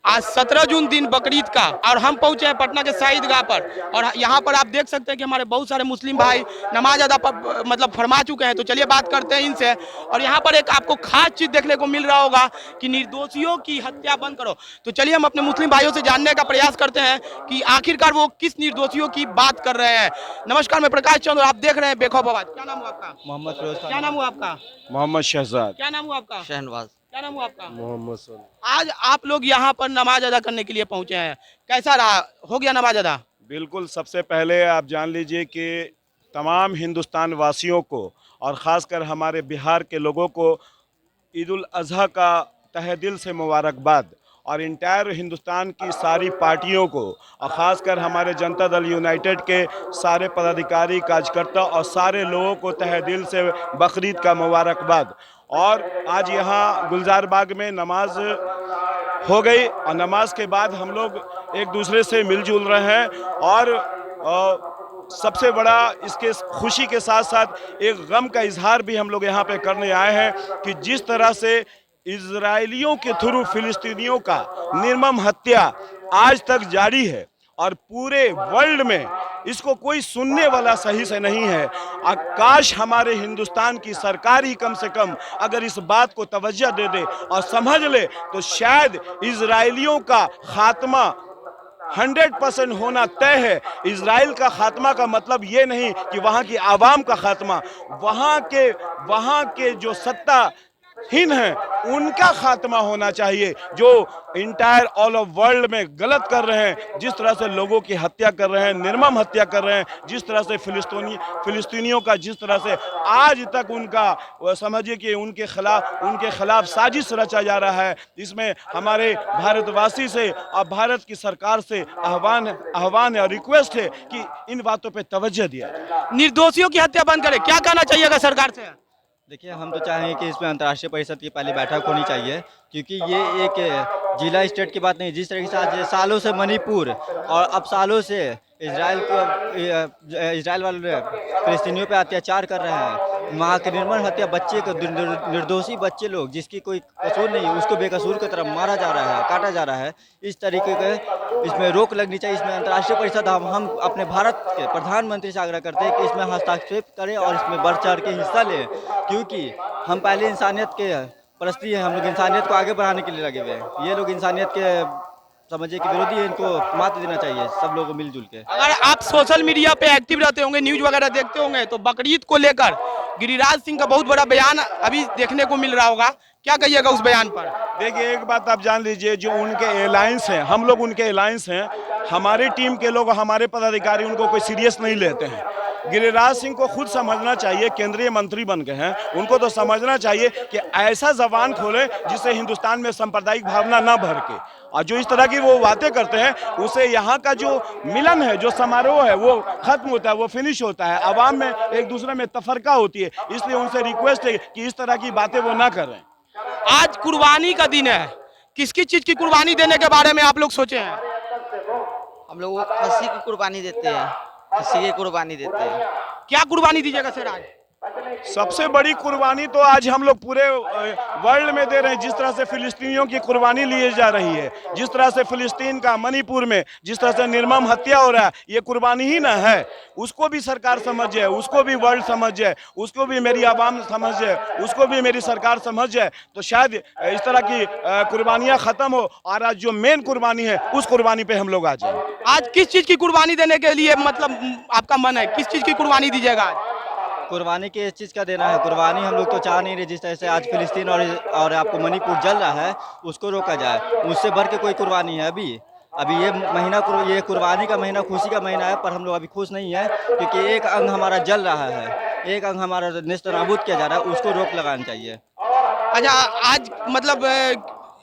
आज 17 जून दिन बकरीद का और हम पहुंचे हैं पटना के शहीद गाह पर और यहाँ पर आप देख सकते हैं कि हमारे बहुत सारे मुस्लिम भाई नमाज अदा पर मतलब फरमा चुके हैं। तो चलिए बात करते हैं इनसे। और यहाँ पर एक आपको खास चीज देखने को मिल रहा होगा कि निर्दोषियों की हत्या बंद करो। तो चलिए हम अपने मुस्लिम भाइयों से जानने का प्रयास करते हैं कि आखिरकार वो किस निर्दोषियों की बात कर रहे हैं। नमस्कार, मैं प्रकाश चंद्र, आप देख रहे हैं बेखौफाबाद। क्या नाम हुआ आपका? मोहम्मद फिरोज खान। क्या नाम हुआ आपका? मोहम्मद शहजाद। क्या नाम हुआ आपका? शहनवाज। क्या नाम हुआ आपका? मोहम्मद सोनी। आज आप लोग यहाँ पर नमाज अदा करने के लिए पहुंचे हैं, कैसा रहा? हो गया नमाज अदा? बिल्कुल, सबसे पहले आप जान लीजिए कि तमाम हिंदुस्तान वासियों को और ख़ासकर हमारे बिहार के लोगों को ईद उल अज़हा का तहे दिल से मुबारकबाद और इंटायर हिंदुस्तान की सारी पार्टियों को और ख़ासकर हमारे जनता दल यूनाइटेड के सारे पदाधिकारी कार्यकर्ता और सारे लोगों को तहे दिल से बकरीद का मुबारकबाद। और आज यहाँ गुलजार बाग में नमाज हो गई और नमाज के बाद हम लोग एक दूसरे से मिलजुल रहे हैं और सबसे बड़ा इसके खुशी के साथ साथ एक गम का इजहार भी हम लोग यहाँ पे करने आए हैं कि जिस तरह से इजरायलियों के थ्रू फिलिस्तीनियों का निर्मम हत्या आज तक जारी है और पूरे वर्ल्ड में इसको कोई सुनने वाला सही से नहीं है। काश हमारे हिंदुस्तान की सरकार ही कम से कम अगर इस बात को तवज्जो दे दे और समझ ले तो शायद इजरायलियों का खात्मा 100% होना तय है। इजराइल का खात्मा का मतलब ये नहीं कि वहाँ की आवाम का खात्मा, वहाँ के जो सत्ताहीन हैं उनका खात्मा होना चाहिए, जो इंटायर ऑल ऑफ वर्ल्ड में गलत कर रहे हैं, जिस तरह से लोगों की हत्या कर रहे हैं, निर्मम हत्या कर रहे हैं, जिस तरह से फिलिस्तीनियों का जिस तरह से आज तक उनका समझिए कि उनके खिलाफ साजिश रचा जा रहा है। इसमें हमारे भारतवासी से और भारत की सरकार से आह्वान है और रिक्वेस्ट है कि इन बातों पर तवज्जो दिया जाए, निर्दोषियों की हत्या बंद करें। क्या कहना चाहिएगा सरकार से? देखिए, हम तो चाहेंगे कि इसमें अंतर्राष्ट्रीय परिषद की पहले बैठक होनी चाहिए, क्योंकि ये एक जिला स्टेट की बात नहीं। जिस तरीके से आज सालों से मणिपुर और अब सालों से इजराइल वाले फिलिस्तीनियों पे अत्याचार कर रहे हैं, वहाँ के निर्मम हत्या, बच्चे को निर्दोषी बच्चे लोग जिसकी कोई कसूर नहीं उसको बेकसूर की तरह मारा जा रहा है, काटा जा रहा है। इस तरीके के इसमें रोक लगनी चाहिए। इसमें अंतर्राष्ट्रीय परिषद हम अपने भारत के प्रधानमंत्री से आग्रह करते हैं कि इसमें हस्तक्षेप करें और इसमें बढ़ चढ़ के हिस्सा लें, क्योंकि हम पहले इंसानियत के परस्ती हैं। हम लोग इंसानियत को आगे बढ़ाने के लिए लगे हुए हैं। ये लोग इंसानियत के समझिए कि विरोधी है, इनको मात देना चाहिए सब लोगों को मिलजुल के। अगर आप सोशल मीडिया पे एक्टिव रहते होंगे, न्यूज वगैरह देखते होंगे, तो बकरीद को लेकर गिरिराज सिंह का बहुत बड़ा बयान अभी देखने को मिल रहा होगा, क्या कहिएगा उस बयान पर? देखिए, एक बात आप जान लीजिए, जो उनके एलायंस हैं, हम लोग उनके एलायंस हैं, हमारी टीम के लोग, हमारे पदाधिकारी उनको कोई सीरियस नहीं लेते हैं। गिरिराज सिंह को खुद समझना चाहिए, केंद्रीय मंत्री बन गए हैं, उनको तो समझना चाहिए कि ऐसा जबान खोले जिससे हिंदुस्तान में सांप्रदायिक भावना ना भर के, और जो इस तरह की वो बातें करते हैं उससे यहाँ का जो मिलन है, जो समारोह है, वो खत्म होता है, वो फिनिश होता है, आवाम में एक दूसरे में तफरका होती है। इसलिए उनसे रिक्वेस्ट है कि इस तरह की बातें वो ना करें। आज कुर्बानी का दिन है, किसकी चीज की कुर्बानी देने के बारे में आप लोग सोचे हैं? हम लोग खस्सी की कुर्बानी देते हैं, खस्सी की कुर्बानी देते हैं। क्या कुर्बानी दीजिएगा सर आज? सबसे बड़ी कुर्बानी तो आज हम लोग पूरे वर्ल्ड में दे रहे हैं। जिस तरह से फिलिस्तीनियों की कुर्बानी ली जा रही है, जिस तरह से फिलिस्तीन का मणिपुर में जिस तरह से निर्मम हत्या हो रहा है, ये कुर्बानी ही ना है। उसको भी सरकार समझ जाए, उसको भी वर्ल्ड समझ जाए, उसको भी मेरी आवाम समझ जाए, उसको भी मेरी सरकार समझ जाए, तो शायद इस तरह की कुर्बानियाँ ख़त्म हो और आज जो मेन कुर्बानी है उस कुर्बानी पे हम लोग आ जाए। आज किस चीज की कुर्बानी देने के लिए मतलब आपका मन है, किस चीज की कुर्बानी दीजिएगा आज? कुर्बानी की इस चीज़ का देना है। कुर्बानी हम लोग तो चाह नहीं रहे। जिस तरह से आज फिलिस्तीन और आपको मणिपुर जल रहा है, उसको रोका जाए। उससे बढ़ के कोई कुर्बानी है अभी ये महीना, ये कुर्बानी का महीना खुशी का महीना है, पर हम लोग अभी खुश नहीं है, क्योंकि एक अंग हमारा जल रहा है, एक अंग हमारा नेस्त नाबूद किया जा रहा है, उसको रोक लगाना चाहिए। अच्छा, आज मतलब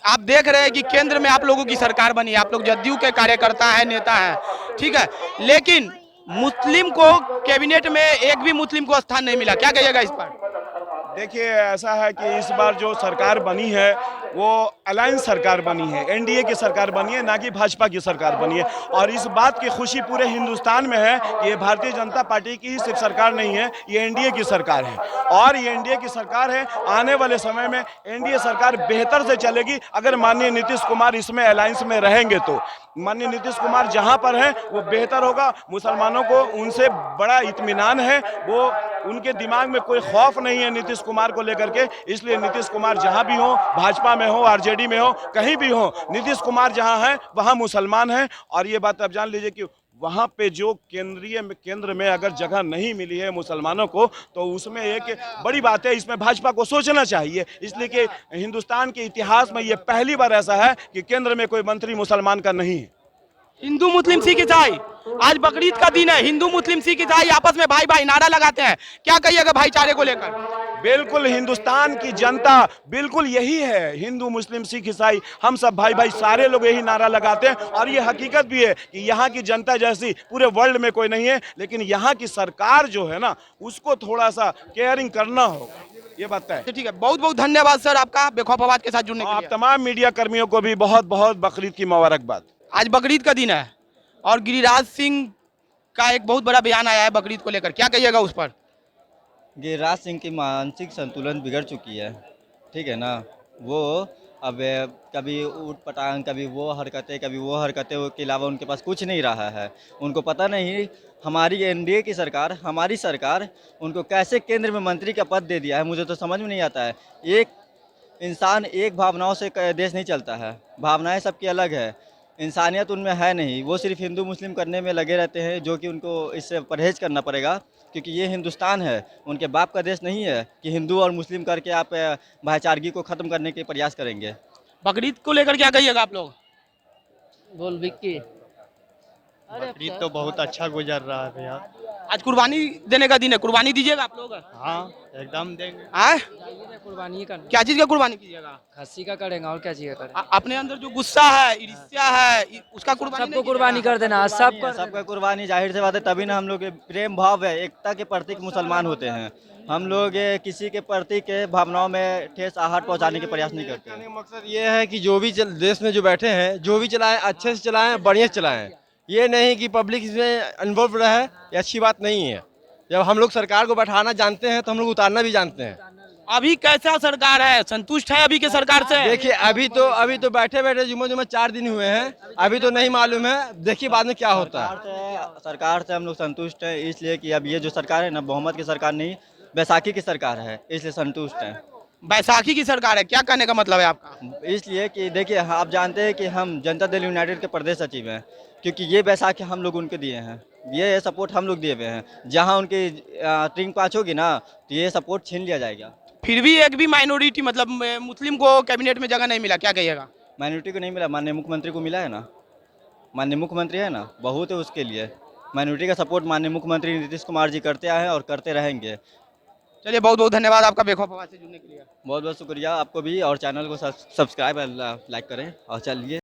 आप देख रहे हैं कि केंद्र में आप लोगों की सरकार बनी है, आप लोग जदयू के कार्यकर्ता है, नेता है, ठीक है, लेकिन मुस्लिम को कैबिनेट में एक भी मुस्लिम को स्थान नहीं मिला, क्या कहिएगा इस पर? देखिए, ऐसा है कि इस बार जो सरकार बनी है वो अलायंस सरकार बनी है, एनडीए की सरकार बनी है, ना कि भाजपा की सरकार बनी है। और इस बात की खुशी पूरे हिंदुस्तान में है कि ये भारतीय जनता पार्टी की ही सिर्फ सरकार नहीं है, ये एनडीए की सरकार है। और ये एनडीए की सरकार है, आने वाले समय में एनडीए सरकार बेहतर से चलेगी अगर माननीय नीतीश कुमार इसमें अलायंस में रहेंगे तो। माननीय नीतीश कुमार जहां पर हैं वो बेहतर होगा। मुसलमानों को उनसे बड़ा इत्मीनान है, वो उनके दिमाग में कोई खौफ नहीं है नीतीश कुमार को लेकर के। इसलिए नीतीश कुमार जहां भी हो, भाजपा में हो, आरजेडी में हो, कहीं भी हो, नीतीश कुमार जहां है वहां मुसलमान है। और ये बात आप जान लीजिए कि वहां पे जो केंद्र में अगर जगह नहीं मिली है मुसलमानों को, तो उसमें एक बड़ी बात है, इसमें भाजपा को सोचना चाहिए। इसलिए कि हिंदुस्तान के इतिहास में ये पहली बार ऐसा है कि केंद्र में कोई मंत्री मुसलमान का नहीं है। हिंदू मुस्लिम सिख ईसाई, आज बकरीद का दिन है, हिंदू मुस्लिम सिख ईसाई आपस में भाई भाई नारा लगाते हैं, क्या कहिएगा भाईचारे को लेकर? बिल्कुल, हिंदुस्तान की जनता बिल्कुल यही है, हिंदू मुस्लिम सिख ईसाई हम सब भाई भाई सारे लोग यही नारा लगाते हैं। और ये हकीकत भी है कि यहाँ की जनता जैसी पूरे वर्ल्ड में कोई नहीं है, लेकिन यहाँ की सरकार जो है ना, उसको थोड़ा सा केयरिंग करना होगा, ये बात है। ठीक है, बहुत बहुत धन्यवाद सर आपका बेखौफ आवाज के साथ जुड़ने के आप लिए। तमाम मीडिया कर्मियों को भी बहुत बहुत बकरीद की मुबारकबाद। आज बकरीद का दिन है और गिरिराज सिंह का एक बहुत बड़ा बयान आया है बकरीद को लेकर, क्या कहिएगा उस पर? गिरिराज सिंह की मानसिक संतुलन बिगड़ चुकी है, ठीक है ना। वो अब कभी ऊट पटांग, कभी वो हरकतें, कभी वो हरकतें के अलावा उनके पास कुछ नहीं रहा है। उनको पता नहीं हमारी एनडीए की सरकार, हमारी सरकार उनको कैसे केंद्र में मंत्री का पद दे दिया है, मुझे तो समझ में नहीं आता है। एक इंसान एक भावनाओं से देश नहीं चलता है, भावनाएं सबकी अलग है, इंसानियत उनमें है नहीं। वो सिर्फ हिंदू मुस्लिम करने में लगे रहते हैं, जो कि उनको इससे परहेज करना पड़ेगा, क्योंकि ये हिंदुस्तान है, उनके बाप का देश नहीं है कि हिंदू और मुस्लिम करके आप भाईचारगी को ख़त्म करने के प्रयास करेंगे। बकरीद को लेकर क्या कहिएगा आप लोग? बोल विक्की। बकरीद तो बहुत अच्छा गुजर रहा है भैया। आज कुर्बानी देने का दिन है, कुर्बानी दीजिएगा आप लोग? हाँ, एकदम देंगे। आए? कुर्बानी करना, क्या चीज का कुर्बानी कीजिएगा? खस्सी का करेंगे और क्या चीज का करेंगे। अपने अंदर जो गुस्सा है, ईर्ष्या है, उसका कुर्बानी सबको नहीं कुर्बानी कर देना, सबका कुर्बानी जाहिर से बात है, तभी ना हम लोग प्रेम भाव है, एकता के प्रतीक मुसलमान होते हैं। हम लोग किसी के प्रति के भावनाओं में ठेस आहट पहुंचाने के प्रयास नहीं करते। कहने का मकसद ये है कि जो भी देश में जो बैठे हैं, जो भी चलाएं अच्छे से चलाएं, बढ़िया से चलाएं। ये नहीं कि पब्लिक इसमें इन्वॉल्व रहे, ये अच्छी बात नहीं है। जब हम लोग सरकार को बैठाना जानते हैं तो हम लोग उतारना भी जानते हैं। अभी कैसा सरकार है, संतुष्ट है अभी के सरकार से? देखिए, अभी तो बैठे बैठे जुम्मे 4 दिन हुए हैं, अभी तो नहीं मालूम है, देखिए बाद में क्या होता है। सरकार से हम लोग संतुष्ट हैं, इसलिए कि अब ये जो सरकार है ना, बहुमत की सरकार नहीं, बैसाखी की सरकार है, इसलिए संतुष्ट हैं। बैसाखी की सरकार है, क्या कहने का मतलब है आपका? इसलिए कि देखिए, आप जानते हैं कि हम जनता दल यूनाइटेड के प्रदेश सचिव हैं, क्योंकि ये बैसाखी हम लोग उनके दिए हैं, ये सपोर्ट हम लोग दिए हुए हैं। जहां उनकी ट्रिंग पाँच होगी ना, तो ये सपोर्ट छीन लिया जाएगा। फिर भी एक भी माइनॉरिटी मतलब मुस्लिम को कैबिनेट में जगह नहीं मिला, क्या कहिएगा? माइनॉरिटी को नहीं मिला, माननीय मुख्यमंत्री को मिला है ना, माननीय मुख्यमंत्री है ना, बहुत है उसके लिए। माइनॉरिटी का सपोर्ट माननीय मुख्यमंत्री नीतीश कुमार जी करते आए हैं और करते रहेंगे। चलिए, बहुत बहुत धन्यवाद आपका बेखौफ आवाज से जुड़ने के लिए। बहुत बहुत शुक्रिया आपको भी, और चैनल को सब्सक्राइब लाइक करें और चलिए।